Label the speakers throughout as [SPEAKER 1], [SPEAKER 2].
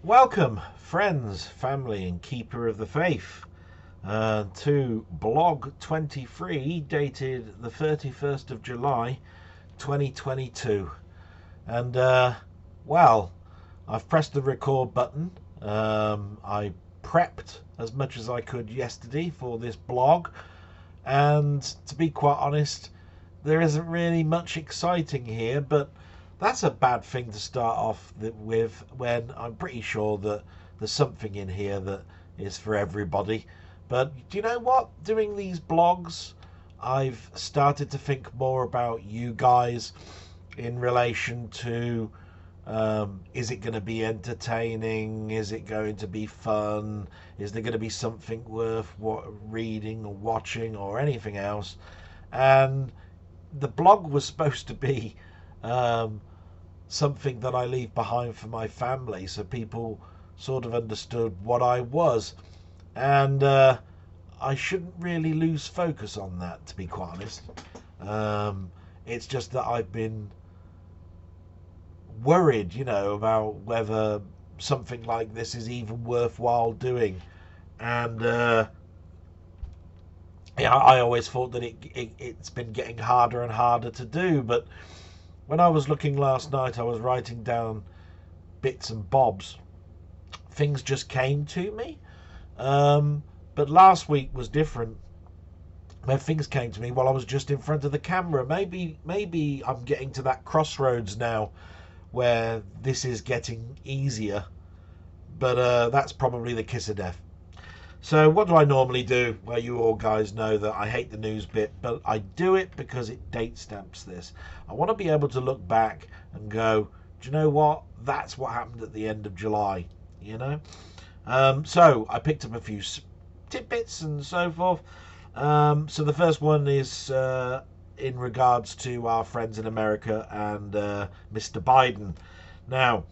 [SPEAKER 1] Welcome, friends, family, and keeper of the faith, to Blog 23, dated the 31st of July 2022. And, well, I've pressed the record button. I prepped as much as I could yesterday for this blog. And to be quite honest, there isn't really much exciting here, but that's a bad thing to start off with when I'm pretty sure that there's something in here that is for everybody. But do you know what? Doing these blogs, I've started to think more about you guys in relation to is it going to be entertaining? Is it going to be fun? Is there going to be something worth reading or watching or anything else? And the blog was supposed to be something that I leave behind for my family, so people sort of understood what I was. And I shouldn't really lose focus on that, to be quite honest. It's just that I've been worried, about whether something like this is even worthwhile doing. And I always thought that it's been getting harder and harder to do. But when I was looking last night, I was writing down bits and bobs. Things just came to me. But last week was different. When things came to me while I was just in front of the camera. Maybe I'm getting to that crossroads now where this is getting easier, but that's probably the kiss of death. So what do I normally do? Well, you all guys know that I hate the news bit, but I do it because it date stamps this. I want to be able to look back and go, do you know what? That's what happened at the end of July, So I picked up a few tidbits and so forth. So the first one is in regards to our friends in America and Mr. Biden. Now,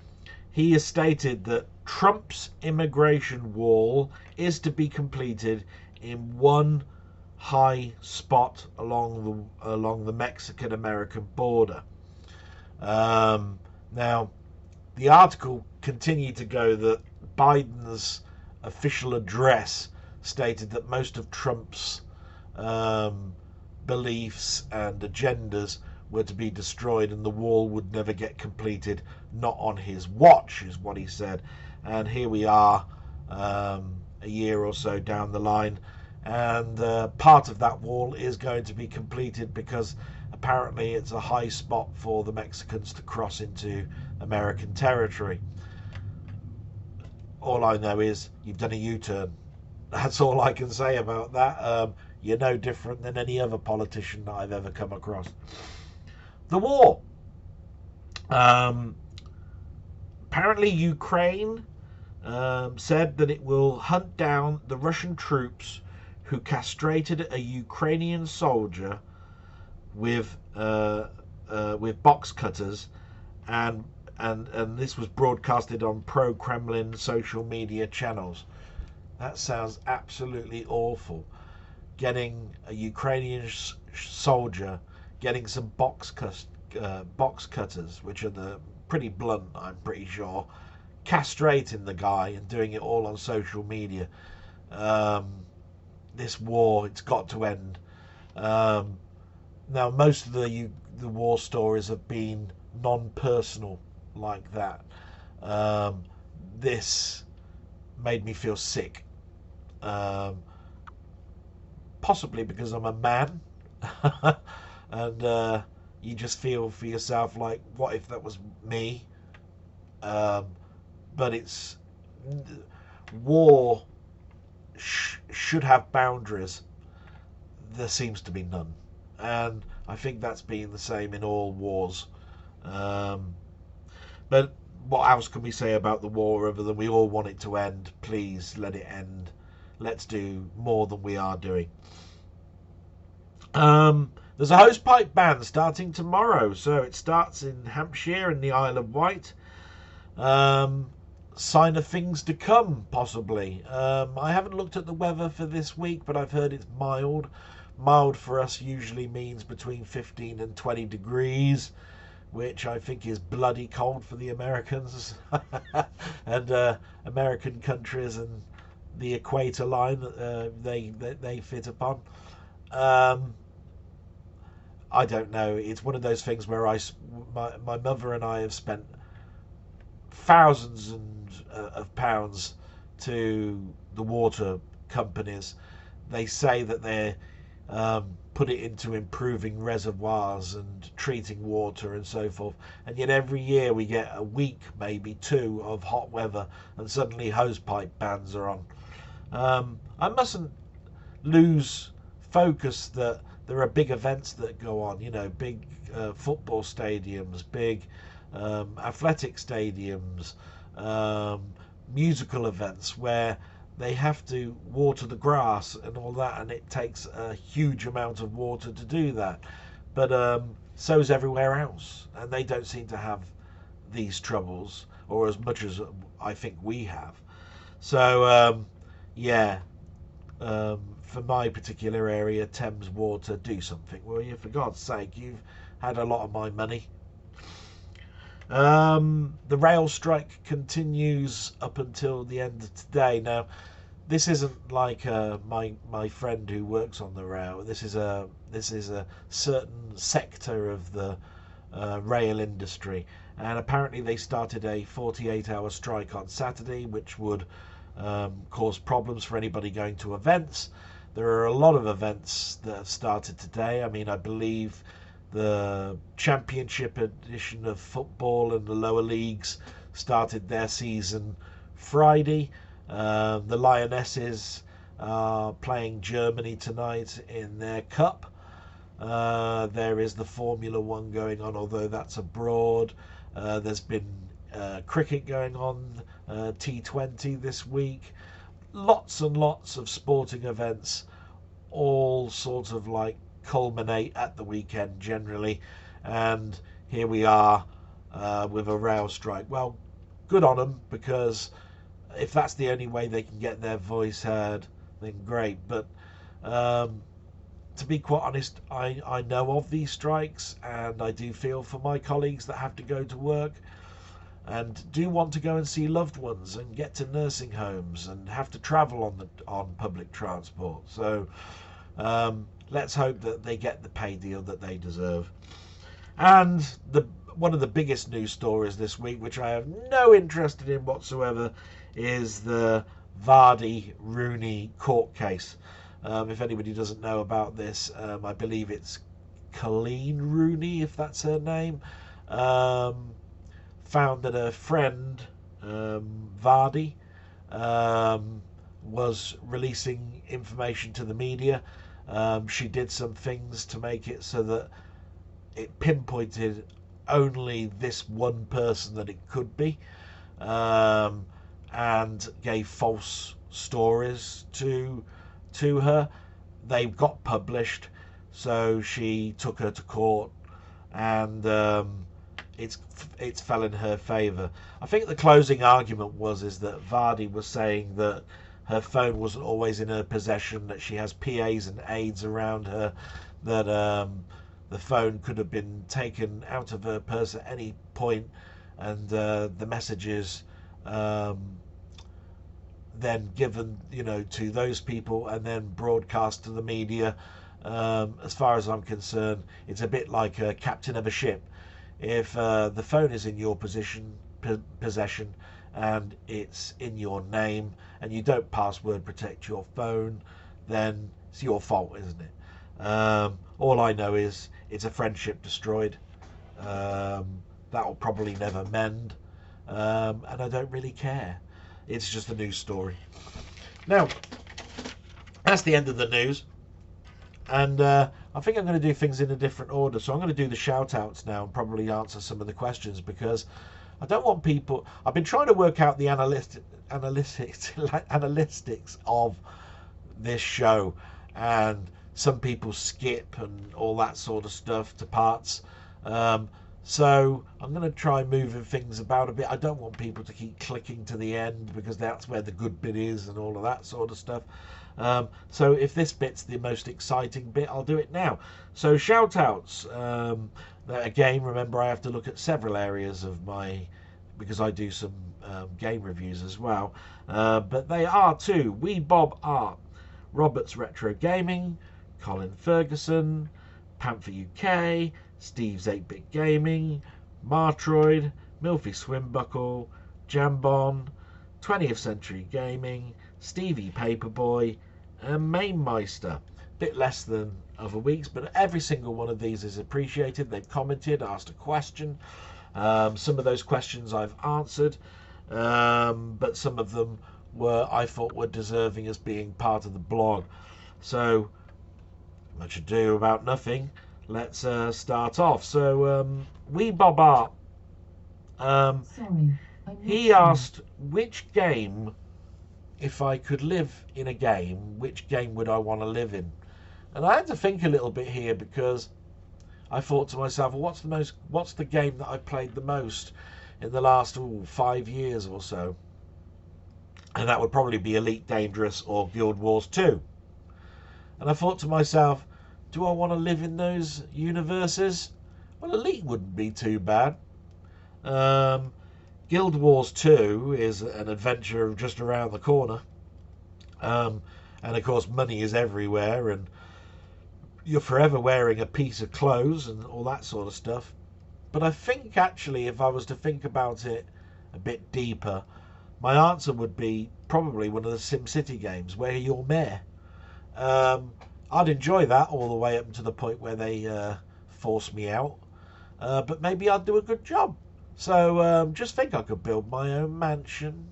[SPEAKER 1] he has stated that Trump's immigration wall is to be completed in one high spot along the Mexican-American border. Now, the article continued to go that Biden's official address stated that most of Trump's beliefs and agendas were to be destroyed and the wall would never get completed, not on his watch, is what he said. And here we are, a year or so down the line, and part of that wall is going to be completed because apparently it's a high spot for the Mexicans to cross into American territory. All I know is you've done a U-turn. That's all I can say about that. You're no different than any other politician that I've ever come across. The war. Apparently Ukraine said that it will hunt down the Russian troops who castrated a Ukrainian soldier with box cutters, and this was broadcasted on pro-Kremlin social media channels. That sounds absolutely awful. Getting a Ukrainian soldier, getting some box cutters, which are pretty blunt, I'm pretty sure, castrating the guy and doing it all on social media. This war, it's got to end. Now, most of the war stories have been non-personal like that. This made me feel sick. Possibly because I'm a man, and you just feel for yourself like, what if that was me? But it's war should have boundaries. There seems to be none, and I think that's been the same in all wars. But what else can we say about the war other than we all want it to end? Please let it end. Let's do more than we are doing. There's a hosepipe ban starting tomorrow. So it starts in Hampshire and the Isle of Wight. Sign of things to come, possibly. I haven't looked at the weather for this week, but I've heard it's mild. Mild for us usually means between 15 and 20 degrees. Which I think is bloody cold for the Americans. and American countries and the equator line they fit upon. I don't know. It's one of those things where my mother and I have spent thousands of pounds to the water companies. They say that they put it into improving reservoirs and treating water and so forth, and yet every year we get a week, maybe two, of hot weather, and suddenly hosepipe bans are on. I mustn't lose focus that there are big events that go on, big football stadiums, big athletic stadiums, musical events where they have to water the grass and all that, and it takes a huge amount of water to do that. But so's everywhere else, and they don't seem to have these troubles, or as much as I think we have. So yeah, for my particular area, Thames Water, do something, will you? For God's sake, you've had a lot of my money. The rail strike continues up until the end of today. Now, this isn't like my friend who works on the rail. This is a certain sector of the rail industry, and apparently they started a 48-hour strike on Saturday, which would cause problems for anybody going to events. There are a lot of events that have started today. I mean, I believe the Championship edition of football and the lower leagues started their season Friday. The Lionesses are playing Germany tonight in their cup. There is the Formula One going on, although that's abroad. There's been cricket going on, T20 this week. Lots and lots of sporting events, all sort of like culminate at the weekend generally, and here we are with a rail strike. Well, good on them, because if that's the only way they can get their voice heard, then great. But to be quite honest, I know of these strikes, and I do feel for my colleagues that have to go to work and do want to go and see loved ones and get to nursing homes and have to travel on public transport. So let's hope that they get the pay deal that they deserve. And one of the biggest news stories this week, which I have no interest in whatsoever, is the Vardy Rooney court case. If anybody doesn't know about this, I believe it's Colleen Rooney, if that's her name, found that her friend Vardy was releasing information to the media. She did some things to make it so that it pinpointed only this one person that it could be, and gave false stories to her. They got published, so she took her to court, and it's fell in her favour. I think the closing argument is that Vardy was saying that her phone wasn't always in her possession, that she has PAs and aides around her, that the phone could have been taken out of her purse at any point, and the messages then given, to those people and then broadcast to the media. As far as I'm concerned, it's a bit like a captain of a ship. If the phone is in your possession and it's in your name and you don't password protect your phone, then it's your fault, isn't it? All I know is it's a friendship destroyed. That'll probably never mend, and I don't really care. It's just a news story. Now, that's the end of the news, and I think I'm going to do things in a different order. So I'm going to do the shout-outs now and probably answer some of the questions, because I don't want people... I've been trying to work out the analytics of this show, and some people skip and all that sort of stuff to parts. So I'm going to try moving things about a bit. I don't want people to keep clicking to the end, because that's where the good bit is and all of that sort of stuff. So if this bit's the most exciting bit, I'll do it now. So shout outs. Again, remember I have to look at several areas of my because I do some game reviews as well. But they are to Wee Bob Art, Roberts Retro Gaming, Colin Ferguson, Panther UK, Steve's 8-Bit Gaming, Martroid, Milfy Swimbuckle, Jambon, 20th Century Gaming, Stevie Paperboy, and Mainmeister. Bit less than other weeks, but every single one of these is appreciated. They've commented, asked a question. Some of those questions I've answered, but some of them I thought were deserving as being part of the blog. So, much ado about nothing. Let's start off. So, Wee Bob Art, he asked which game, if I could live in a game, which game would I want to live in? And I had to think a little bit here, because I thought to myself, well, what's the game that I've played the most in the last 5 years or so? And that would probably be Elite Dangerous or Guild Wars 2. And I thought to myself, do I want to live in those universes? Well, Elite wouldn't be too bad. Guild Wars 2 is an adventure just around the corner. And of course, money is everywhere, and you're forever wearing a piece of clothes and all that sort of stuff. But I think actually, if I was to think about it a bit deeper, my answer would be probably one of the SimCity games where you're mayor. I'd enjoy that all the way up to the point where they force me out. But maybe I'd do a good job. So just think, I could build my own mansion.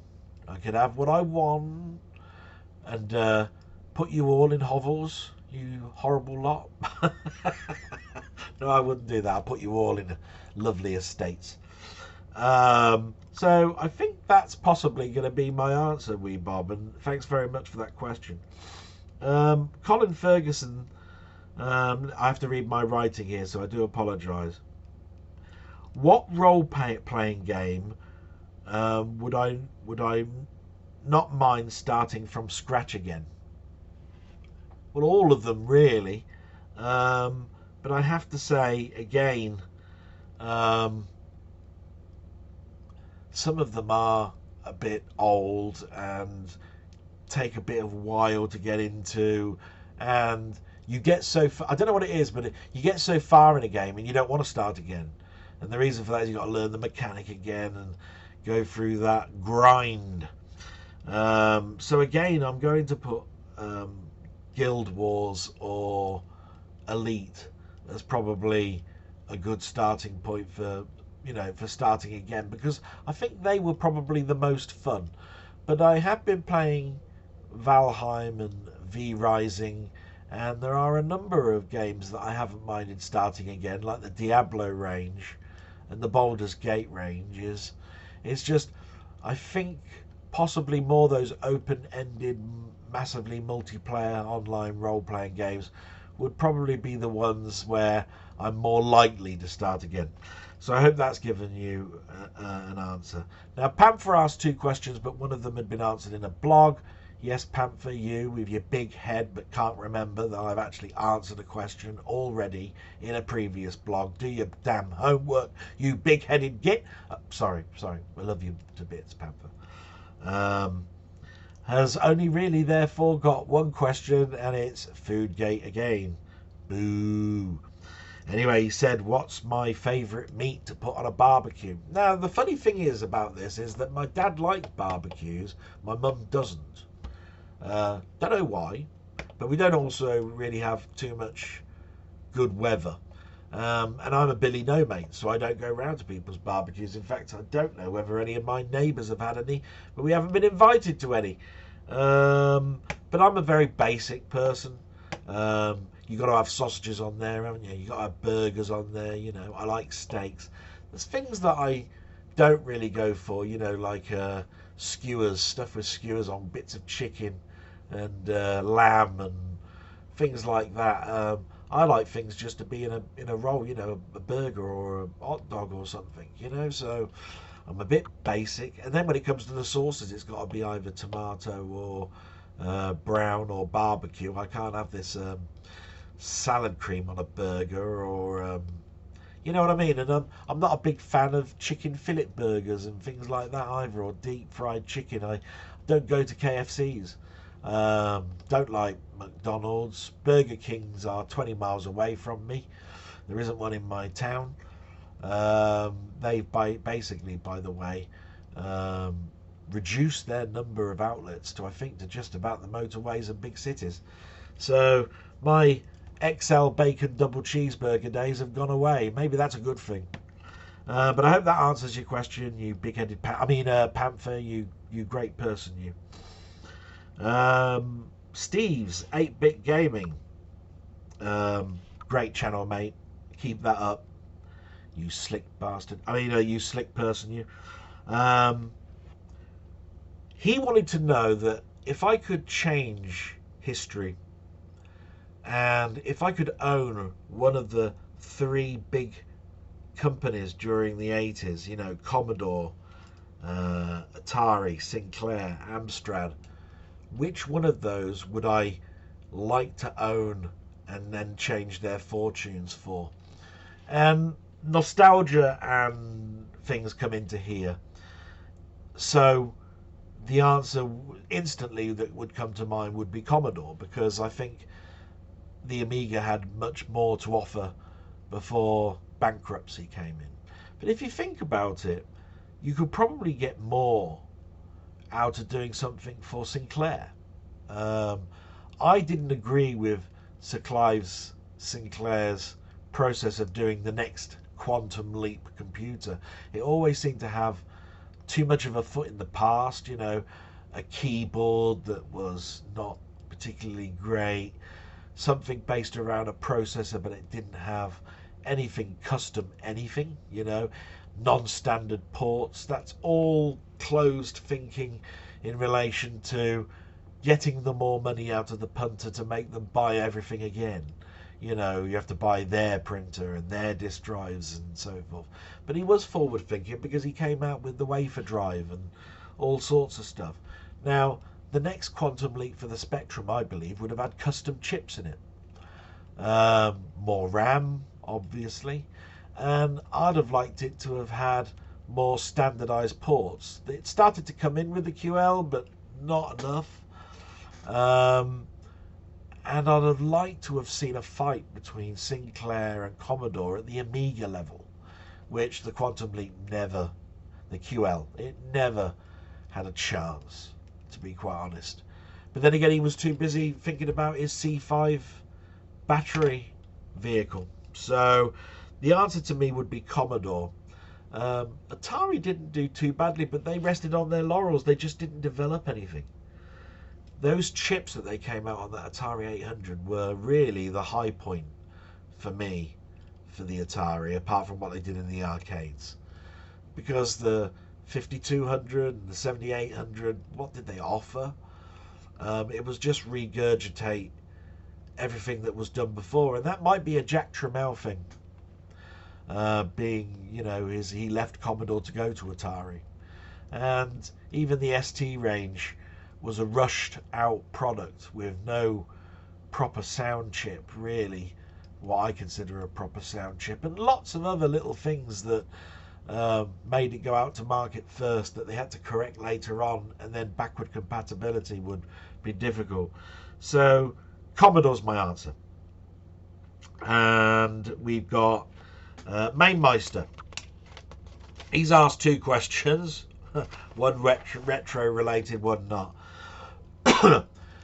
[SPEAKER 1] I could have what I want. And put you all in hovels, you horrible lot. No, I wouldn't do that. I'll put you all in lovely estates. So I think that's possibly going to be my answer, Wee Bob, and thanks very much for that question. Colin Ferguson, I have to read my writing here, so I do apologise. What role-playing game would I not mind starting from scratch again? Well, all of them really, but I have to say again, some of them are a bit old and take a bit of a while to get into, and you get so far, I don't know what it is, but you get so far in a game and you don't want to start again. And the reason for that is you've got to learn the mechanic again and go through that grind. So again, I'm going to put Guild Wars or Elite as probably a good starting point for, for starting again, because I think they were probably the most fun. But I have been playing Valheim and V-Rising, and there are a number of games that I haven't minded starting again, like the Diablo range and the Baldur's Gate range. It's just, I think possibly more those open-ended, massively multiplayer online role-playing games would probably be the ones where I'm more likely to start again. So I hope that's given you an answer. Now, Panther asked 2 questions, but one of them had been answered in a blog. Yes, Panther, you with your big head but can't remember that I've actually answered a question already in a previous blog. Do your damn homework, you big-headed git. Sorry, I love you to bits, Panther. Has only really therefore got one question, and it's Foodgate again. Boo. Anyway, he said, what's my favourite meat to put on a barbecue? Now, the funny thing is about this is that my dad likes barbecues, my mum doesn't. Don't know why, but we don't also really have too much good weather. And I'm a Billy No Mate, so I don't go round to people's barbecues. In fact, I don't know whether any of my neighbours have had any, but we haven't been invited to any. But I'm a very basic person. You've got to have sausages on there, haven't you? You've got to have burgers on there, I like steaks. There's things that I don't really go for, like skewers, stuff with skewers on, bits of chicken and lamb and things like that. I like things just to be in a roll, a burger or a hot dog or something, so I'm a bit basic. And then when it comes to the sauces, it's got to be either tomato or brown or barbecue. I can't have this salad cream on a burger, or You know what I mean? And I'm not a big fan of chicken fillet burgers and things like that either, or deep fried chicken. I don't go to KFCs. Don't like McDonald's. Burger Kings are 20 miles away from me. There isn't one in my town. They've basically, by the way, reduced their number of outlets to, I think, to just about the motorways and big cities. So my XL bacon double cheeseburger days have gone away. Maybe that's a good thing. But I hope that answers your question, you big-headed Panther, you great person, you. Steve's 8-Bit Gaming. Great channel, mate. Keep that up. You slick bastard. You slick person, you. He wanted to know that if I could change history, and if I could own one of the 3 big companies during the 80s, you know, Commodore, Atari, Sinclair, Amstrad, which one of those would I like to own and then change their fortunes for? And nostalgia and things come into here. So the answer instantly that would come to mind would be Commodore, because I think the Amiga had much more to offer before bankruptcy came in. But if you think about it, you could probably get more out of doing something for Sinclair. I didn't agree with Sir Clive Sinclair's process of doing the next quantum leap computer. It always seemed to have too much of a foot in the past, you know, a keyboard that was not particularly great, something based around a processor, but it didn't have anything custom, anything, you know, non-standard ports. That's all closed thinking in relation to getting the more money out of the punter to make them buy everything again. You know, you have to buy their printer and their disk drives and so forth. But he was forward thinking because he came out with the wafer drive and all sorts of stuff. Now, the next quantum leap for the Spectrum, I believe, would have had custom chips in it. More RAM, obviously. And I'd have liked it to have had more standardized ports. It started to come in with the QL, but not enough. And I'd have liked to have seen a fight between Sinclair and Commodore at the Amiga level, which the Quantum Leap never, the QL, it never had a chance, to be quite honest. But then again, he was too busy thinking about his C5 battery vehicle. So the answer to me would be Commodore. Atari didn't do too badly, but they rested on their laurels. They just didn't develop anything. Those chips that they came out on that Atari 800 were really the high point for me for the Atari, apart from what they did in the arcades. Because the 5200 and the 7800, what did they offer? It was just regurgitate everything that was done before, and that might be a Jack Tramiel thing. Being, you know, he left Commodore to go to Atari. And even the ST range was a rushed out product with no proper sound chip, really, what I consider a proper sound chip, and lots of other little things that made it go out to market first that they had to correct later on, and then backward compatibility would be difficult. So Commodore's my answer. And we've got Mainmeister. He's asked 2 questions, one retro related, one not.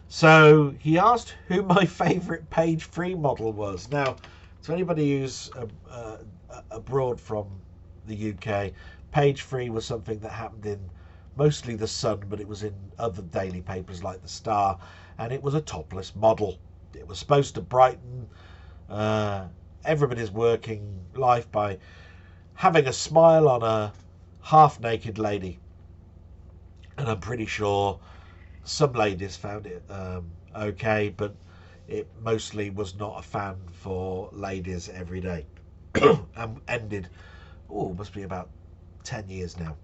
[SPEAKER 1] So he asked who my favourite page 3 model was. Now, to anybody who's abroad from the UK, page 3 was something that happened in mostly the Sun, but it was in other daily papers like the Star, and it was a topless model. It was supposed to brighten everybody's working life by having a smile on a half-naked lady. And I'm pretty sure some ladies found it okay, but it mostly was not a fan for ladies every day. And ended, must be about 10 years now.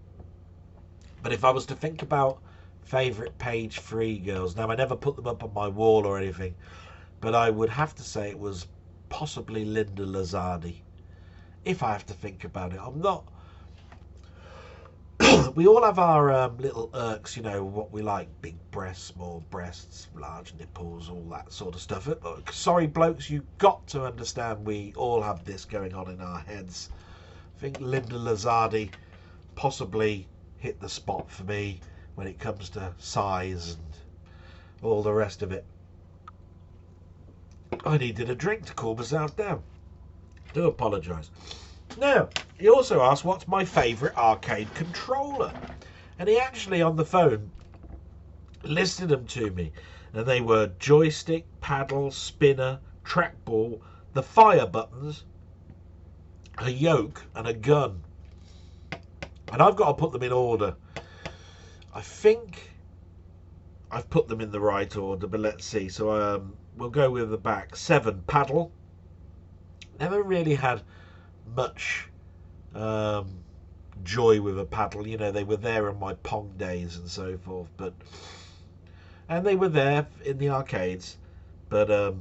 [SPEAKER 1] But if I was to think about favourite page 3 girls, now I never put them up on my wall or anything, but I would have to say it was possibly Linda Lazardi. if I have to think about it. I'm not. We all have our little irks, you know, what we like: big breasts, small breasts, large nipples, all that sort of stuff. Sorry, blokes, you got to understand we all have this going on in our heads. I think Linda Lazardi possibly hit the spot for me when it comes to size and all the rest of it. I needed a drink to cool myself down. Do apologise. Now, he also asked what's my favourite arcade controller. And he actually, on the phone, listed them to me. And they were joystick, paddle, spinner, trackball, the fire buttons, a yoke, and a gun. And I've got to put them in order. I think I've put them in the right order, but let's see. So we'll go with the back. 7, paddle. Never really had much joy with a paddle. You know, they were there in my Pong days and so forth, and they were there in the arcades, but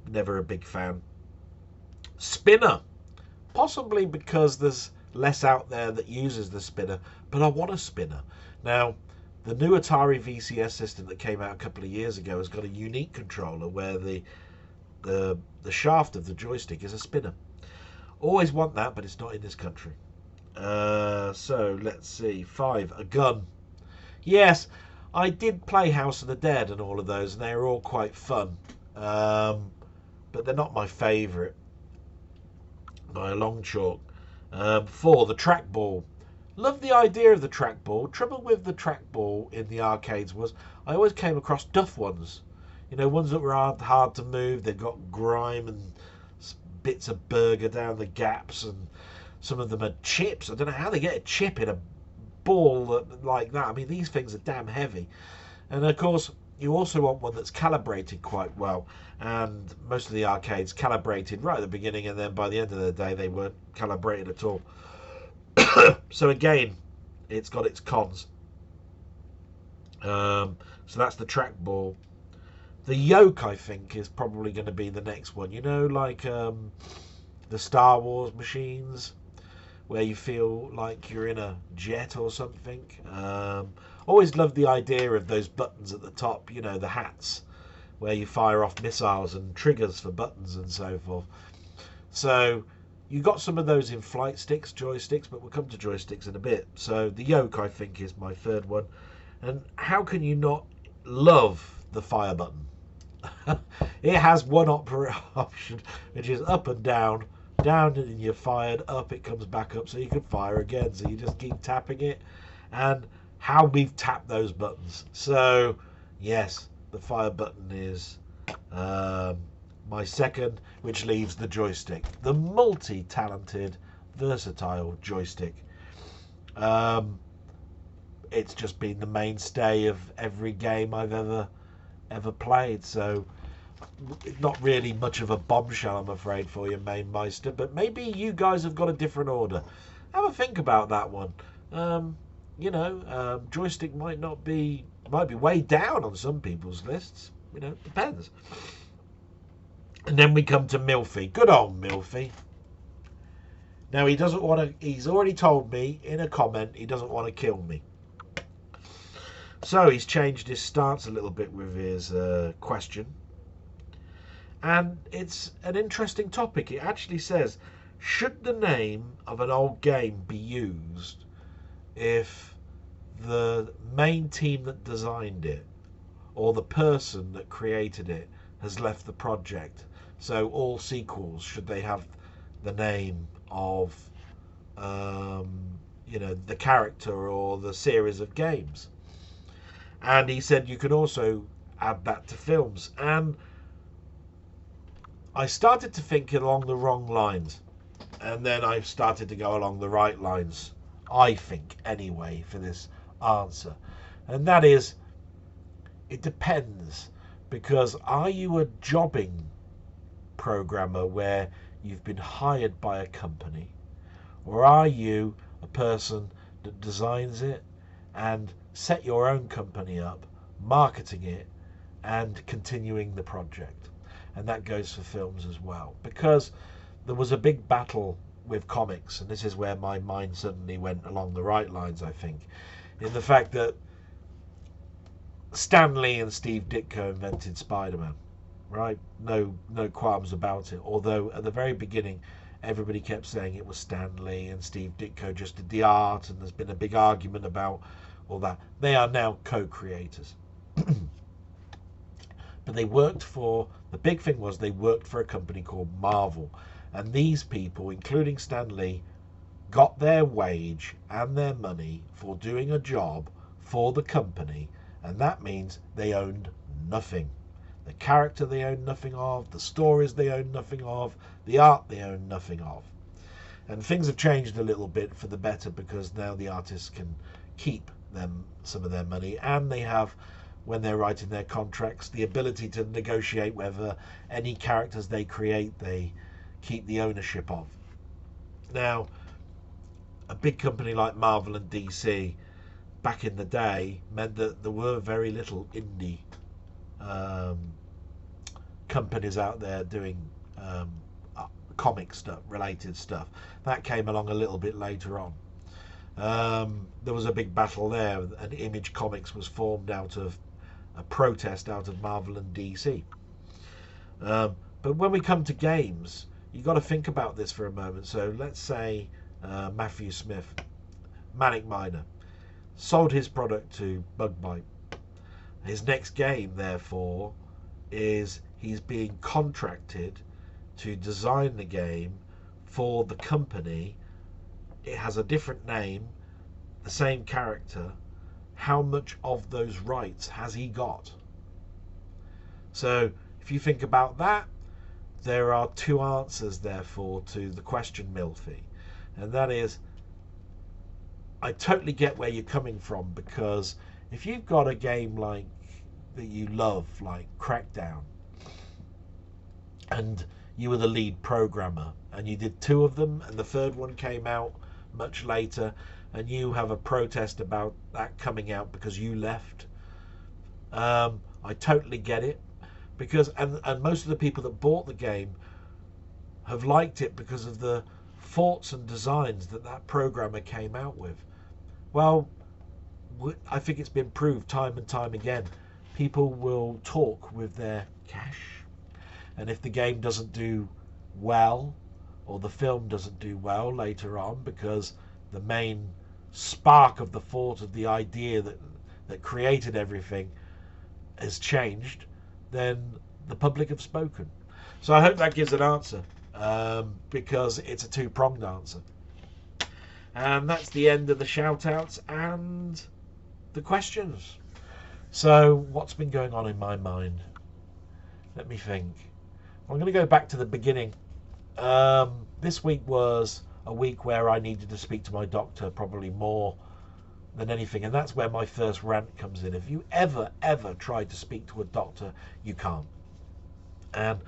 [SPEAKER 1] never a big fan. Spinner, possibly because there's less out there that uses the spinner, but I want a spinner. Now, the new Atari VCS system that came out a couple of years ago has got a unique controller where the shaft of the joystick is a spinner. Always want that, but it's not in this country. So let's see. 5, a gun. Yes, I did play House of the Dead and all of those, and they were all quite fun, but they're not my favourite by a long chalk. 4, the trackball. Love the idea of the trackball. Trouble with the trackball in the arcades was I always came across duff ones. You know, ones that were hard to move. They've got grime and bits of burger down the gaps, and some of them are chips. I don't know how they get a chip in a ball like that. I mean, these things are damn heavy. And of course, you also want one that's calibrated quite well. And most of the arcades calibrated right at the beginning, and then by the end of the day, they weren't calibrated at all. So again, it's got its cons. So that's the trackball. The yoke, I think, is probably going to be the next one. You know, like the Star Wars machines, where you feel like you're in a jet or something. Always loved the idea of those buttons at the top, you know, the hats, where you fire off missiles and triggers for buttons and so forth. So you got some of those in flight sticks, joysticks, but we'll come to joysticks in a bit. So the yoke, I think, is my third one. And how can you not love the fire button? It has one option, which is up and down. Down and you're fired, up it comes back up, so you can fire again. So you just keep tapping it. And how we've tapped those buttons. So yes, the fire button is my second, which leaves the joystick, the multi-talented, versatile joystick. It's just been the mainstay of every game I've ever played, so not really much of a bombshell, I'm afraid, for you, Main Meister, but maybe you guys have got a different order. Have a think about that one. You know, joystick might be way down on some people's lists. You know, depends. And then we come to Milfy. Good old Milfy. Now, he doesn't want to... He's already told me in a comment he doesn't want to kill me. So he's changed his stance a little bit with his question. And it's an interesting topic. It actually says, should the name of an old game be used if the main team that designed it or the person that created it has left the project? So all sequels, should they have the name of you know, the character or the series of games? And he said you can also add that to films. And I started to think along the wrong lines, and then I started to go along the right lines, I think, anyway, for this answer. And that is, it depends, because are you a jobbing programmer where you've been hired by a company, or are you a person that designs it and set your own company up, marketing it and continuing the project? And that goes for films as well, because there was a big battle with comics, and this is where my mind suddenly went along the right lines, I think, in the fact that Stan Lee and Steve Ditko invented Spider-Man, right? No qualms about it. Although at the very beginning, everybody kept saying it was Stan Lee and Steve Ditko just did the art, and there's been a big argument about all that. They are now co-creators. But they worked for, the big thing was they worked for a company called Marvel. And these people, including Stan Lee, got their wage and their money for doing a job for the company. And that means they owned nothing. The character they owned nothing of, the stories they owned nothing of, the art they owned nothing of. And things have changed a little bit for the better, because now the artists can keep them some of their money, and they have, when they're writing their contracts, the ability to negotiate whether any characters they create they keep the ownership of. Now, a big company like Marvel and DC back in the day meant that there were very little indie companies out there doing comic stuff, related stuff. That came along a little bit later on. There was a big battle there, and Image Comics was formed out of a protest out of Marvel and DC. But when we come to games, you've got to think about this for a moment. So let's say Matthew Smith, Manic Miner, sold his product to Bug-Bite. His next game, therefore, is he's being contracted to design the game for the company. It has a different name, the same character. How much of those rights has he got? So if you think about that, there are two answers, therefore, to the question, Milfy. And that is, I totally get where you're coming from, because if you've got a game like that you love, like Crackdown, and you were the lead programmer, and you did 2 of them, and the third one came out much later, and you have a protest about that coming out because you left, I totally get it, because and most of the people that bought the game have liked it because of the thoughts and designs that programmer came out with. Well, I think it's been proved time and time again, people will talk with their cash, and if the game doesn't do well, or the film doesn't do well later on, because the main spark of the thought of the idea that created everything has changed, then the public have spoken. So I hope that gives an answer, because it's a two-pronged answer. And that's the end of the shout-outs and the questions. So what's been going on in my mind? Let me think. I'm going to go back to the beginning. This week was a week where I needed to speak to my doctor probably more than anything, and that's where my first rant comes in. If you ever tried to speak to a doctor, you can't. And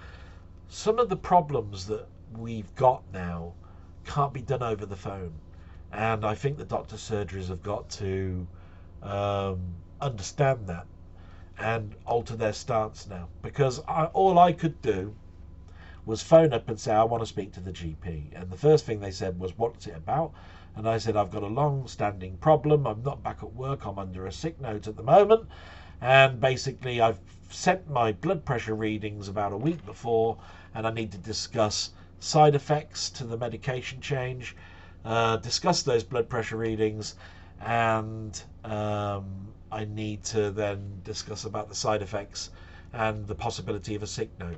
[SPEAKER 1] some of the problems that we've got now can't be done over the phone, and I think the doctor surgeries have got to understand that and alter their stance now, because all I could do was phone up and say, I want to speak to the GP. And the first thing they said was, what's it about? And I said, I've got a long-standing problem. I'm not back at work. I'm under a sick note at the moment. And basically, I've sent my blood pressure readings about a week before, and I need to discuss side effects to the medication change, discuss those blood pressure readings, and I need to then discuss about the side effects and the possibility of a sick note.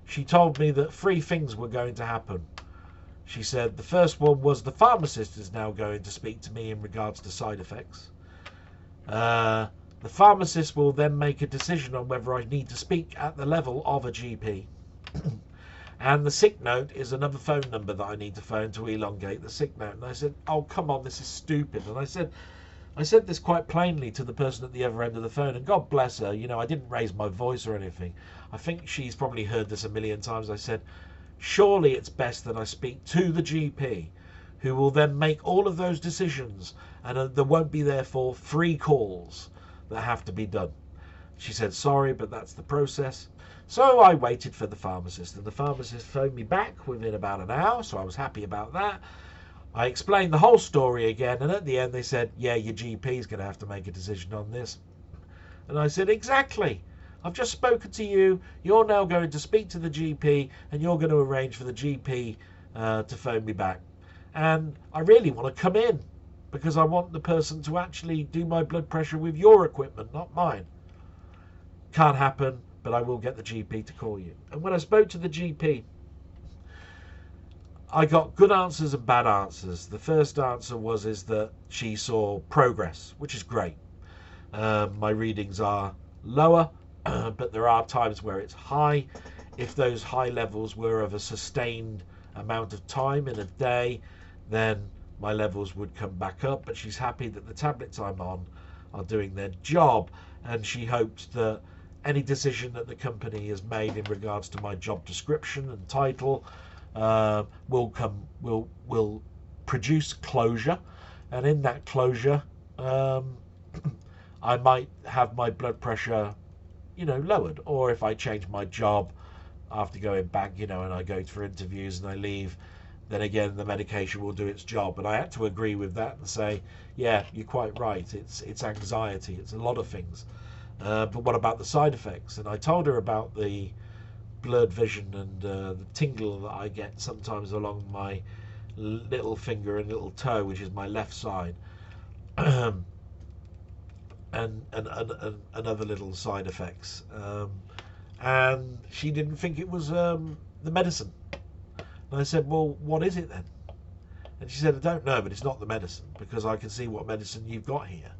[SPEAKER 1] She told me that 3 things were going to happen. She said the first one was the pharmacist is now going to speak to me in regards to side effects. The pharmacist will then make a decision on whether I need to speak at the level of a GP. And the sick note is another phone number that I need to phone to elongate the sick note. And I said, oh, come on, this is stupid. And I said this quite plainly to the person at the other end of the phone, and God bless her, you know, I didn't raise my voice or anything. I think she's probably heard this a million times. I said, surely it's best that I speak to the GP, who will then make all of those decisions, and there won't be therefore 3 calls that have to be done. She said, sorry, but that's the process. So I waited for the pharmacist, and the pharmacist phoned me back within about an hour, so I was happy about that. I explained the whole story again, and at the end they said, yeah, your GP is going to have to make a decision on this. And I said, exactly. I've just spoken to you. You're now going to speak to the GP, and you're going to arrange for the GP to phone me back. And I really want to come in, because I want the person to actually do my blood pressure with your equipment, not mine. Can't happen, but I will get the GP to call you. And when I spoke to the GP, I got good answers and bad answers. The first answer is that she saw progress, which is great. My readings are lower, but there are times where it's high. If those high levels were of a sustained amount of time in a day, then my levels would come back up. But she's happy that the tablets I'm on are doing their job, and she hopes that any decision that the company has made in regards to my job description and title will produce closure, and in that closure I might have my blood pressure, lowered. Or if I change my job after going back, and I go for interviews and I leave, then again the medication will do its job. And I had to agree with that and say, yeah, you're quite right. It's anxiety. It's a lot of things. But what about the side effects? And I told her about the blurred vision and the tingle that I get sometimes along my little finger and little toe, which is my left side, and other little side effects. And she didn't think it was the medicine. And I said, well, what is it then? And she said, I don't know, but it's not the medicine, because I can see what medicine you've got here.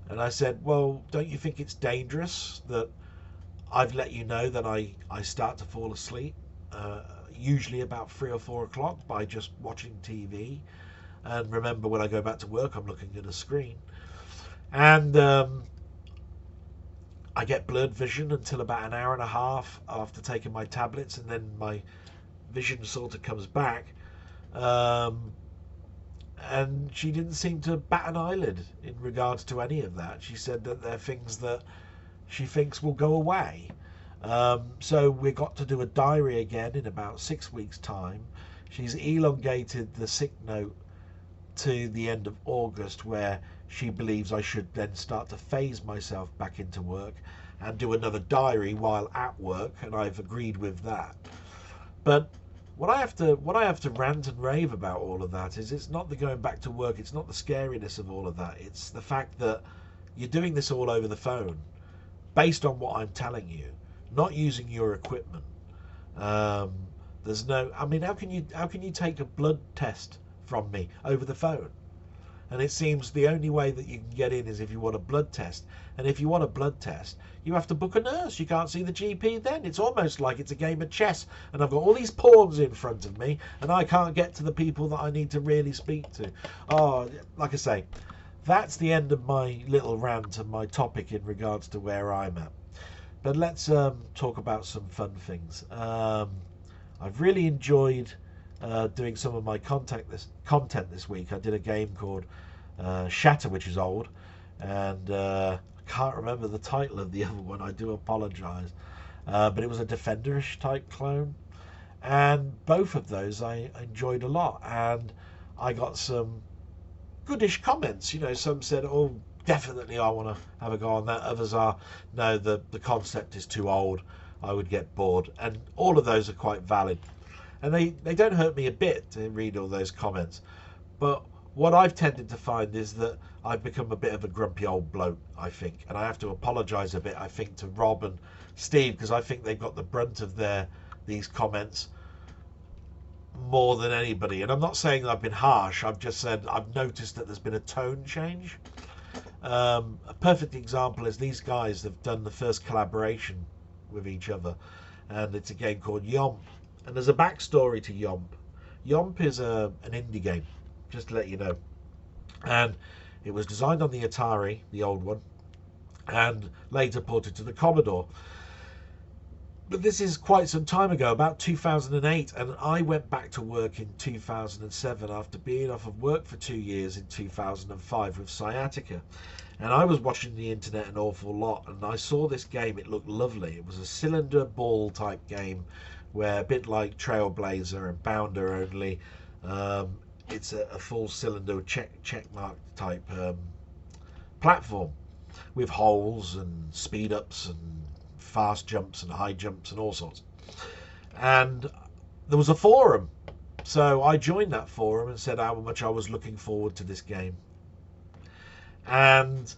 [SPEAKER 1] And I said, well, don't you think it's dangerous that I've let you know that I start to fall asleep, usually about 3 or 4 o'clock, by just watching TV? And remember, when I go back to work, I'm looking at a screen. And I get blurred vision until about an hour and a half after taking my tablets, and then my vision sort of comes back. And she didn't seem to bat an eyelid in regards to any of that. She said that they're things that she thinks will go away. So we got to do a diary again in about 6 weeks' time. She's elongated the sick note to the end of August, where she believes I should then start to phase myself back into work and do another diary while at work, and I've agreed with that. But what I have to rant and rave about all of that is, it's not the going back to work, it's not the scariness of all of that, it's the fact that you're doing this all over the phone, based on what I'm telling you, not using your equipment. There's no, I mean, how can you take a blood test from me over the phone? And it seems the only way that you can get in is if you want a blood test. And if you want a blood test, you have to book a nurse. You can't see the GP then. It's almost like it's a game of chess. And I've got all these pawns in front of me, and I can't get to the people that I need to really speak to. Oh, like I say, that's the end of my little rant and my topic in regards to where I'm at. But let's talk about some fun things. I've really enjoyed doing some of my content this week. I did a game called Shatter, which is old, and I can't remember the title of the other one. I do apologise, but it was a Defenderish type clone, and both of those I enjoyed a lot, and I got some goodish comments. Some said, "Oh, definitely, I want to have a go on that." Others are, "No, the concept is too old. I would get bored," and all of those are quite valid. And they don't hurt me a bit to read all those comments. But what I've tended to find is that I've become a bit of a grumpy old bloke, I think. And I have to apologise a bit, I think, to Rob and Steve, because I think they've got the brunt of these comments more than anybody. And I'm not saying that I've been harsh. I've just said I've noticed that there's been a tone change. A perfect example is these guys have done the first collaboration with each other. And it's a game called Yomp. And there's a backstory to Yomp. Yomp is an indie game, just to let you know. And it was designed on the Atari, the old one, and later ported to the Commodore. But this is quite some time ago, about 2008, and I went back to work in 2007 after being off of work for 2 years in 2005 with sciatica. And I was watching the internet an awful lot, and I saw this game. It looked lovely. It was a cylinder ball type game, where a bit like Trailblazer and Bounder, only it's a full cylinder check mark type platform with holes and speed ups and fast jumps and high jumps and all sorts. And there was a forum, so I joined that forum and said how much I was looking forward to this game. And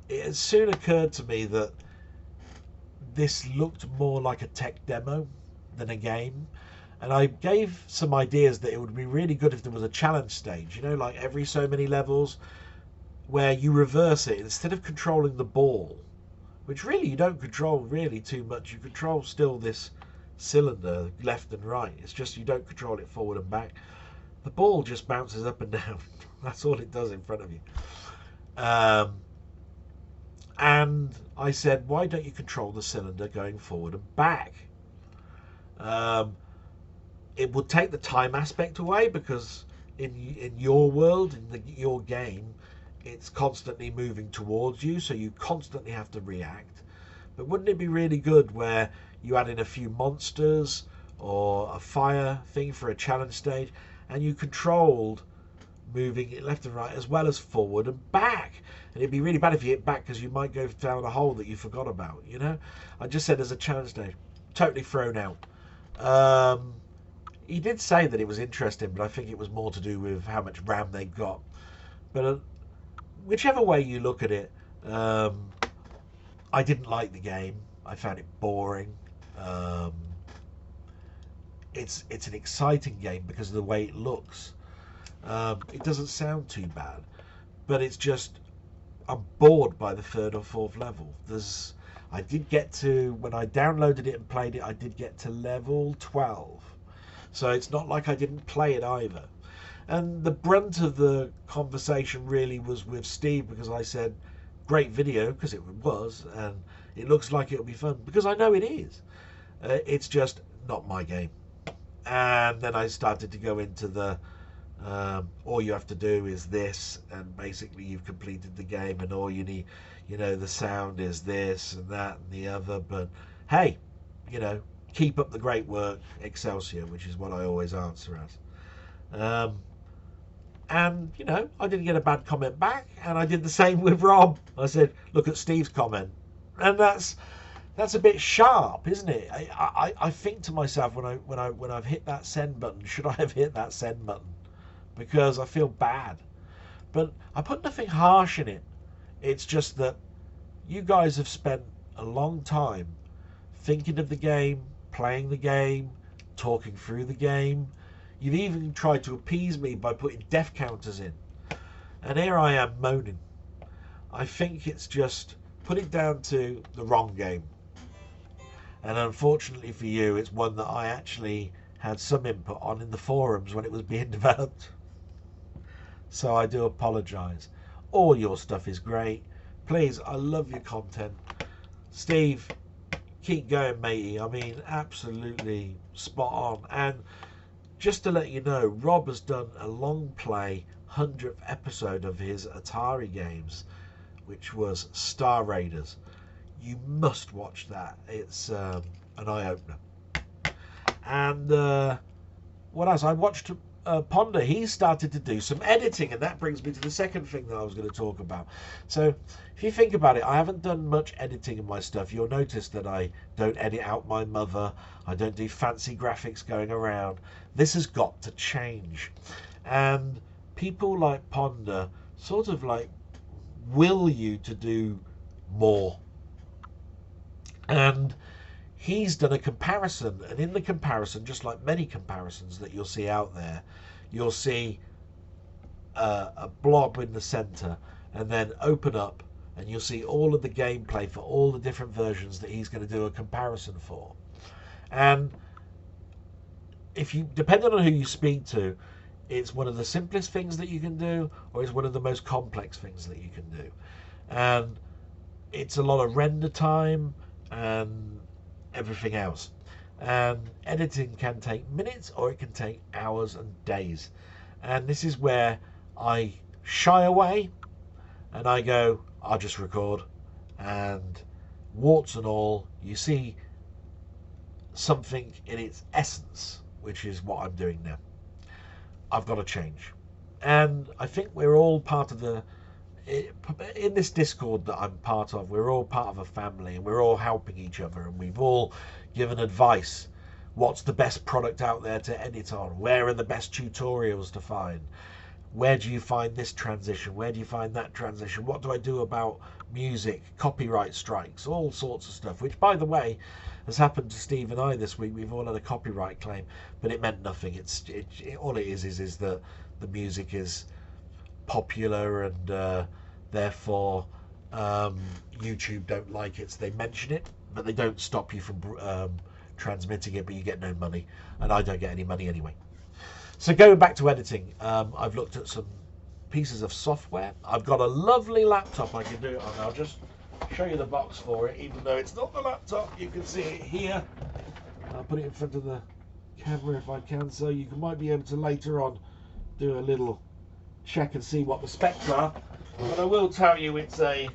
[SPEAKER 1] it soon occurred to me that this looked more like a tech demo than a game. And I gave some ideas that it would be really good if there was a challenge stage, you know, like every so many levels where you reverse it. Instead of controlling the ball, which really you don't control really too much, you control still this cylinder left and right. It's just you don't control it forward and back. The ball just bounces up and down. That's all it does in front of you. And I said, why don't you control the cylinder going forward and back? It would take the time aspect away, because in your world, in your game, it's constantly moving towards you, so you constantly have to react. But wouldn't it be really good where you add in a few monsters or a fire thing for a challenge stage, and you controlled moving it left and right as well as forward and back? And it'd be really bad if you hit back, because you might go down a hole that you forgot about, you know? I just said as a challenge stage. Totally thrown out. He did say that it was interesting, but I think it was more to do with how much RAM they got. But whichever way you look at it, I didn't like the game. I found it boring. It's an exciting game because of the way it looks. It doesn't sound too bad, but it's just, I'm bored by the third or fourth level. I did get to, when I downloaded it and played it, I did get to level 12. So it's not like I didn't play it either. And the brunt of the conversation really was with Steve, because I said, great video, because it was, and it looks like it'll be fun, because I know it is. It's just not my game. And then I started to go into the, all you have to do is this, and basically you've completed the game, and all you need, you know, the sound is this and that and the other. But hey, you know, keep up the great work, Excelsior, which is what I always answer as. And, you know, I didn't get a bad comment back, and I did the same with Rob. I said, look at Steve's comment. And that's a bit sharp, isn't it? I think to myself when I've hit that send button, should I have hit that send button? Because I feel bad. But I put nothing harsh in it. It's just that you guys have spent a long time thinking of the game, playing the game, talking through the game. You've even tried to appease me by putting death counters in. And here I am moaning. I think it's just put it down to the wrong game. And unfortunately for you, it's one that I actually had some input on in the forums when it was being developed. So I do apologise. All your stuff is great. Please, I love your content. Steve, keep going, matey. I mean, absolutely spot on. And just to let you know, Rob has done a long play 100th episode of his Atari games, which was Star Raiders. You must watch that. It's an eye-opener. And what else? I watched Ponder. He started to do some editing, and that brings me to the second thing that I was going to talk about. So if you think about it, I haven't done much editing in my stuff. You'll notice that I don't edit out my mother. I don't do fancy graphics going around. This has got to change. And people like Ponder sort of like will you to do more. And he's done a comparison, and in the comparison, just like many comparisons that you'll see out there, you'll see a blob in the center, and then open up, and you'll see all of the gameplay for all the different versions that he's going to do a comparison for. And if you, depending on who you speak to, it's one of the simplest things that you can do, or it's one of the most complex things that you can do. And it's a lot of render time, and everything else. And editing can take minutes or it can take hours and days. And this is where I shy away and I go, I'll just record. And warts and all, you see something in its essence, which is what I'm doing now. I've got to change. And I think we're all part of in this Discord that I'm part of, we're all part of a family and we're all helping each other, and we've all given advice. What's the best product out there to edit on? Where are the best tutorials to find? Where do you find this transition? Where do you find that transition? What do I do about music, copyright strikes, all sorts of stuff, which, by the way, has happened to Steve and I this week. We've all had a copyright claim, but it meant nothing. All it is that the music is popular and therefore YouTube don't like it, so they mention it, but they don't stop you from transmitting it, but you get no money, and I don't get any money anyway. So going back to editing, I've looked at some pieces of software. I've got a lovely laptop I can do it on. I'll just show you the box for it, even though it's not the laptop. You can see it here. I'll put it in front of the camera if I can, so you might be able to later on do a little check and see what the specs are. But I will tell you, it's a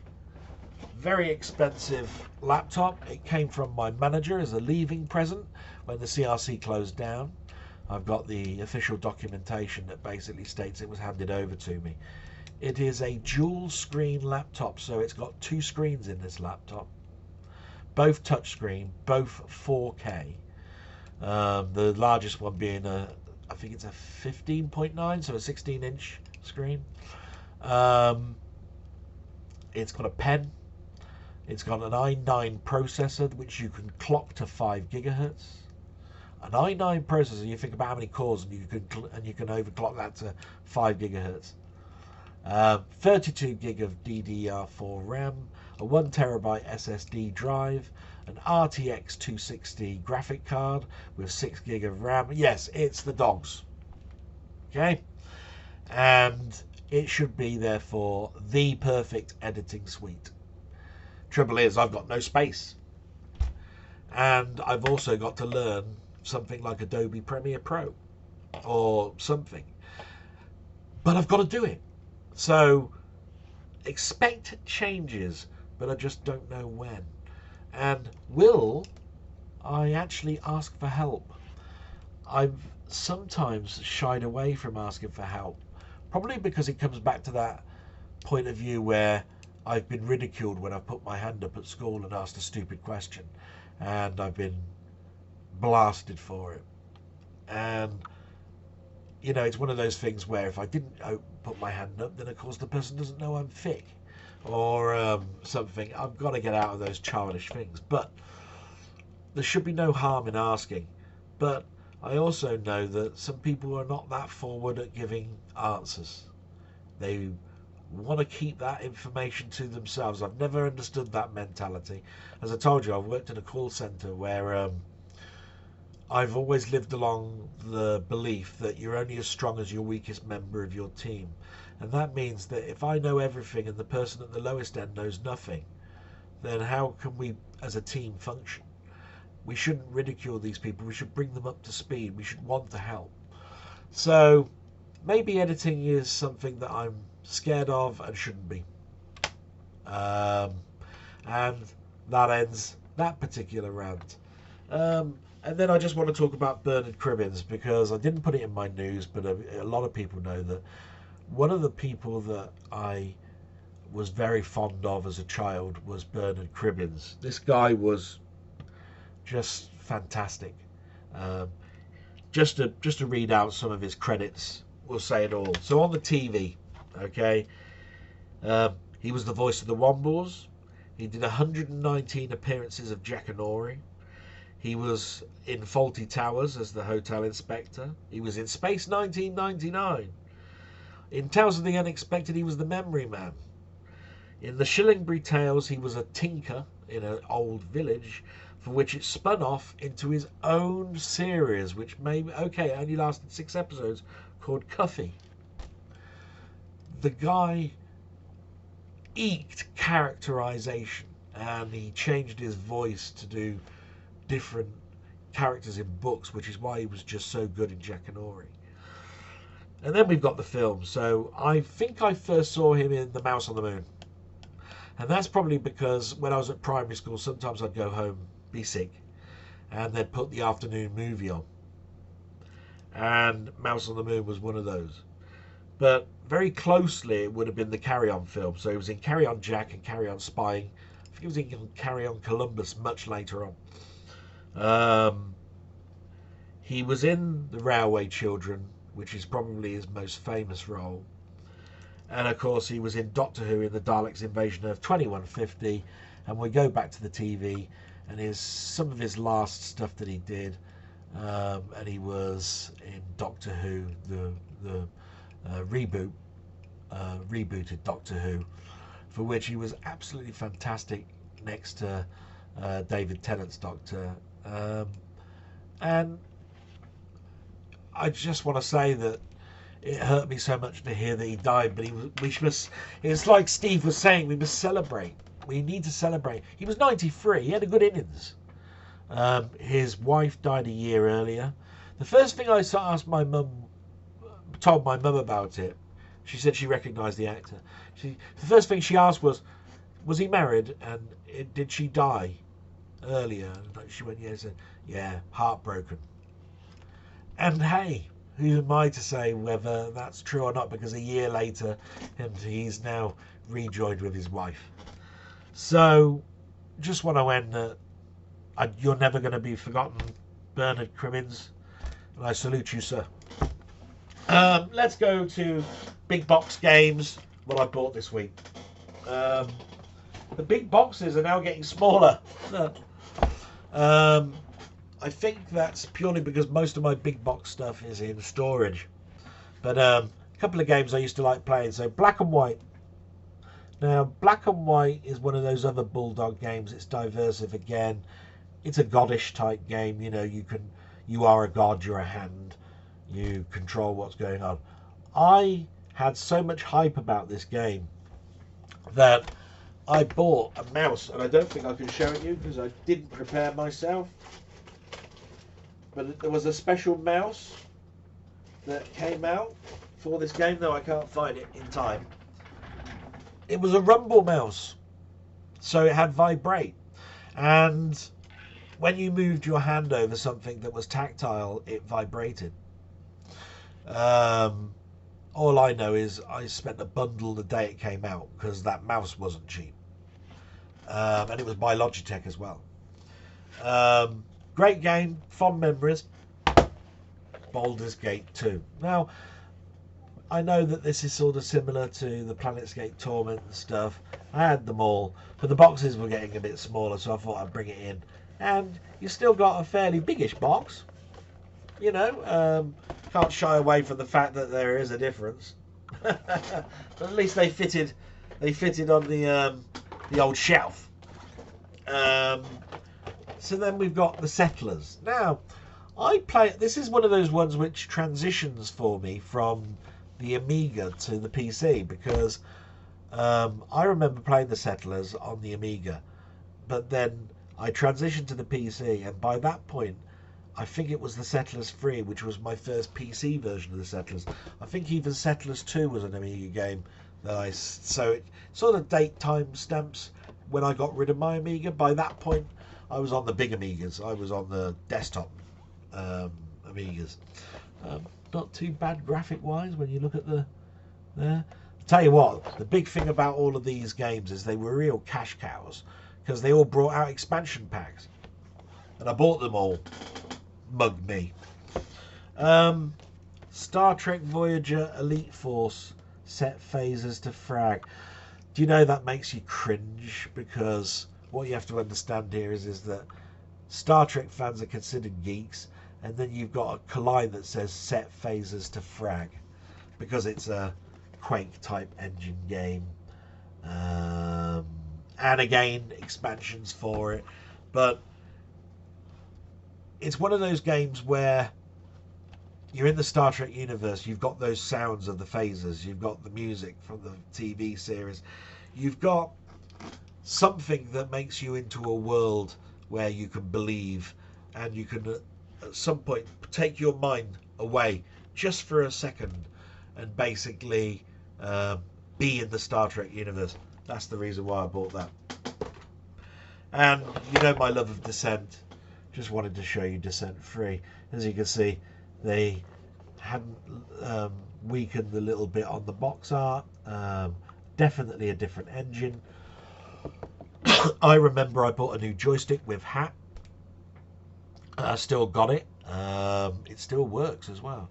[SPEAKER 1] very expensive laptop. It came from my manager as a leaving present when the CRC closed down. I've got the official documentation that basically states it was handed over to me. It is a dual screen laptop, so it's got two screens in this laptop, both touchscreen, both 4K. The largest one being I think it's a 15.9, so a 16-inch screen. It's got a pen. It's got an i9 processor, which you can clock to 5 gigahertz. An i9 processor, you think about how many cores, and you can overclock that to 5 gigahertz. 32 gig of DDR4 RAM, a 1 terabyte SSD drive, an RTX 260 graphic card with 6 gig of RAM. Yes, it's the dogs. Okay? And it should be, therefore, the perfect editing suite. Trouble is, I've got no space. And I've also got to learn something like Adobe Premiere Pro or something. But I've got to do it. So expect changes, but I just don't know when. And will I actually ask for help? I've sometimes shied away from asking for help, probably because it comes back to that point of view where I've been ridiculed when I've put my hand up at school and asked a stupid question, and I've been blasted for it. And you know, it's one of those things where if I didn't put my hand up, then of course the person doesn't know I'm thick or something. I've got to get out of those childish things. But there should be no harm in asking. But I also know that some people are not that forward at giving answers. They want to keep that information to themselves. I've never understood that mentality. As I told you, I've worked in a call center where I've always lived along the belief that you're only as strong as your weakest member of your team. And that means that if I know everything and the person at the lowest end knows nothing, then how can we as a team function? We shouldn't ridicule these people. We should bring them up to speed. We should want to help. So maybe editing is something that I'm scared of and shouldn't be. And that ends that particular rant. And then I just want to talk about Bernard Cribbins, because I didn't put it in my news, but a lot of people know that one of the people that I was very fond of as a child was Bernard Cribbins. This guy was just fantastic. Just to read out some of his credits will say it all. So on the TV, okay, he was the voice of the Wombos. He did 119 appearances of Jackanory. He was in Fawlty Towers as the hotel inspector. He was in Space 1999. In Tales of the Unexpected, he was the memory man. In the Shillingbury Tales, he was a tinker in an old village, for which it spun off into his own series, which only lasted 6 episodes, called Cuffy. The guy eked characterization, and he changed his voice to do different characters in books, which is why he was just so good in Jackanory. And then we've got the film. So I think I first saw him in The Mouse on the Moon. And that's probably because when I was at primary school, sometimes I'd go home, be sick, and they'd put the afternoon movie on. And Mouse on the Moon was one of those. But very closely, it would have been the Carry On film. So he was in Carry On Jack and Carry On Spying. I think he was in Carry On Columbus much later on. He was in The Railway Children, which is probably his most famous role. And of course, he was in Doctor Who in the Daleks' Invasion of 2150. And we go back to the TV, and some of his last stuff that he did. And he was in Doctor Who, the rebooted Doctor Who, for which he was absolutely fantastic next to David Tennant's Doctor. And I just want to say that it hurt me so much to hear that he died, but it's like Steve was saying, we must celebrate. We need to celebrate. He was 93, he had a good innings. His wife died a year earlier. The first thing I asked my mum, told my mum about it, she said she recognised the actor. The first thing she asked was he married, and did she die earlier? And she went, yeah. I said, yeah, heartbroken. And hey, who am I to say whether that's true or not, because a year later he's now rejoined with his wife. So just want to end that you're never going to be forgotten, Bernard Crimmins, and I salute you, sir. Let's go to big box games, what I bought this week. The big boxes are now getting smaller. I think that's purely because most of my big box stuff is in storage. But a couple of games I used to like playing. So Black and White. Now, Black and White is one of those other Bulldog games. It's diversive again. It's a godish type game. You know, you are a god, you're a hand. You control what's going on. I had so much hype about this game that I bought a mouse, and I don't think I can show it you because I didn't prepare myself. But there was a special mouse that came out for this game, though I can't find it in time. It was a rumble mouse, so it had vibrate, and when you moved your hand over something that was tactile, it vibrated. All I know is I spent a bundle the day it came out because that mouse wasn't cheap, and it was by Logitech as well. Great game, fond memories. Baldur's Gate 2. Now, I know that this is sort of similar to the Planetscape Torment and stuff. I had them all, but the boxes were getting a bit smaller, so I thought I'd bring it in. And you still got a fairly biggish box. You know, can't shy away from the fact that there is a difference. But at least they fitted on the old shelf. So then we've got the Settlers. Now, this is one of those ones which transitions for me from the Amiga to the PC, because I remember playing the Settlers on the Amiga, but then I transitioned to the PC, and by that point, I think it was the Settlers 3, which was my first PC version of the Settlers. I think even Settlers 2 was an Amiga game. So it sort of date time stamps when I got rid of my Amiga. By that point, I was on the big Amigas. I was on the desktop Amigas. Not too bad graphic-wise when you look at there. I'll tell you what, the big thing about all of these games is they were real cash cows, because they all brought out expansion packs. And I bought them all. Mug me. Star Trek Voyager Elite Force set phasers to frag. Do you know that makes you cringe? Because what you have to understand here is that Star Trek fans are considered geeks, and then you've got a line that says set phasers to frag, because it's a Quake type engine game. And again, expansions for it. But it's one of those games where you're in the Star Trek universe, you've got those sounds of the phasers, you've got the music from the TV series, you've got something that makes you into a world where you can believe and you can at some point take your mind away just for a second and basically be in the Star Trek universe. That's the reason why I bought that. And you know my love of Descent. Just wanted to show you Descent Free. As you can see, they hadn't weakened a little bit on the box art. Definitely a different engine. I remember I bought a new joystick with hat. I still got it. It still works as well.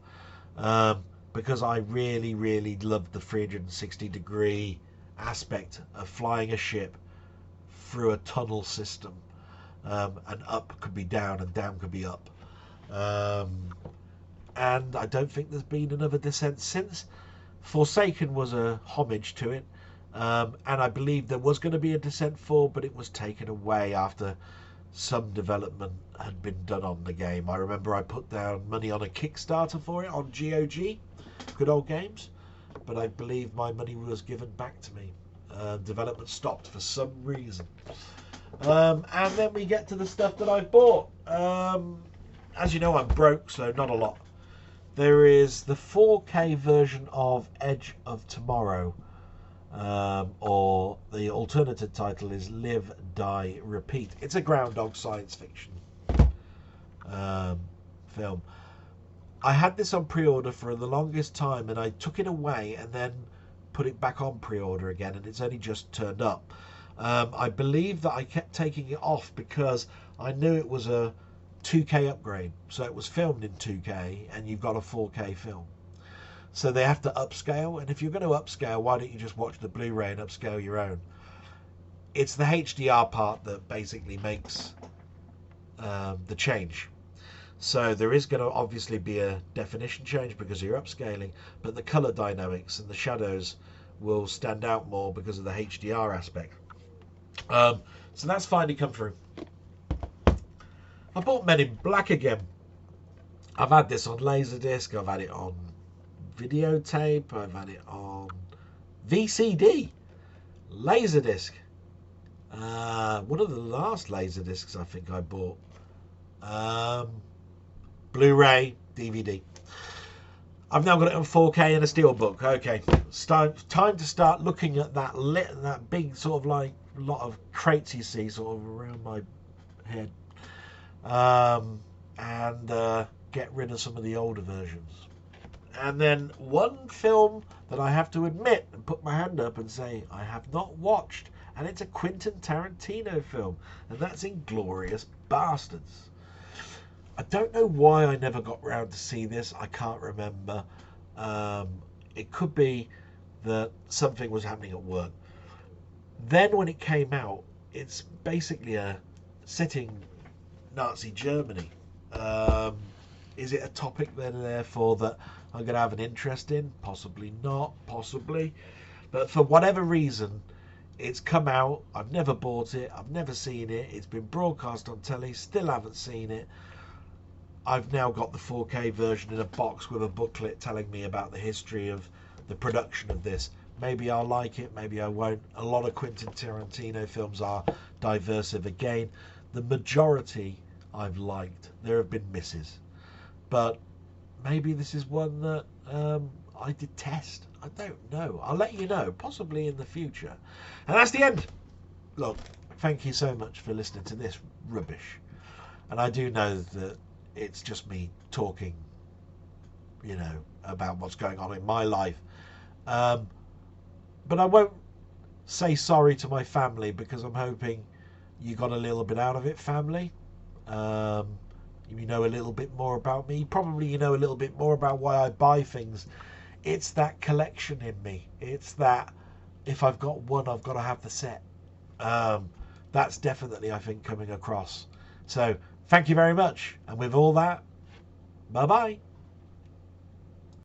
[SPEAKER 1] Because I really, really loved the 360-degree aspect of flying a ship through a tunnel system. And up could be down and down could be up. And I don't think there's been another Descent since. Forsaken was a homage to it. And I believe there was going to be a Descent 4, but it was taken away after some development had been done on the game. I remember I put down money on a Kickstarter for it on GOG, Good Old Games, but I believe my money was given back to me. Development stopped for some reason. And then we get to the stuff that I've bought. As you know, I'm broke, so not a lot. There is the 4K version of Edge of Tomorrow, or the alternative title is Live, Die, Repeat. It's a groundhog science fiction film. I had this on pre-order for the longest time, and I took it away and then put it back on pre-order again, and it's only just turned up. I believe that I kept taking it off because I knew it was a 2K upgrade, so it was filmed in 2K and you've got a 4K film, so they have to upscale. And if you're going to upscale, why don't you just watch the Blu-ray and upscale your own? It's the HDR part that basically makes the change. So there is going to obviously be a definition change because you're upscaling, but the color dynamics and the shadows will stand out more because of the HDR aspect. So that's finally come through. I bought Men in Black again. I've had this on Laserdisc, I've had it on videotape, I've had it on VCD, Laserdisc. One of the last Laserdiscs I think I bought. Blu-ray, DVD. I've now got it on 4K and a steelbook. Okay, time to start looking at that big sort of like lot of crates you see sort of around my head. And get rid of some of the older versions. And then one film that I have to admit and put my hand up and say I have not watched, and it's a Quentin Tarantino film, and that's Inglourious Bastards. I don't know why I never got round to see this. I can't remember. It could be that something was happening at work. Then when it came out, it's basically a setting Nazi Germany. Is it a topic then therefore that I'm going to have an interest in? Possibly not, possibly. But for whatever reason, it's come out. I've never bought it. I've never seen it. It's been broadcast on telly. Still haven't seen it. I've now got the 4K version in a box with a booklet telling me about the history of the production of this. Maybe I'll like it, maybe I won't. A lot of Quentin Tarantino films are diversive again. The majority I've liked. There have been misses. But maybe this is one that I detest. I don't know. I'll let you know, possibly in the future. And that's the end. Look, thank you so much for listening to this rubbish. And I do know that it's just me talking, you know, about what's going on in my life. But I won't say sorry to my family because I'm hoping you got a little bit out of it, family. You know a little bit more about me. Probably you know a little bit more about why I buy things. It's that collection in me. It's that if I've got one, I've got to have the set. That's definitely, I think, coming across. So thank you very much. And with all that, bye-bye.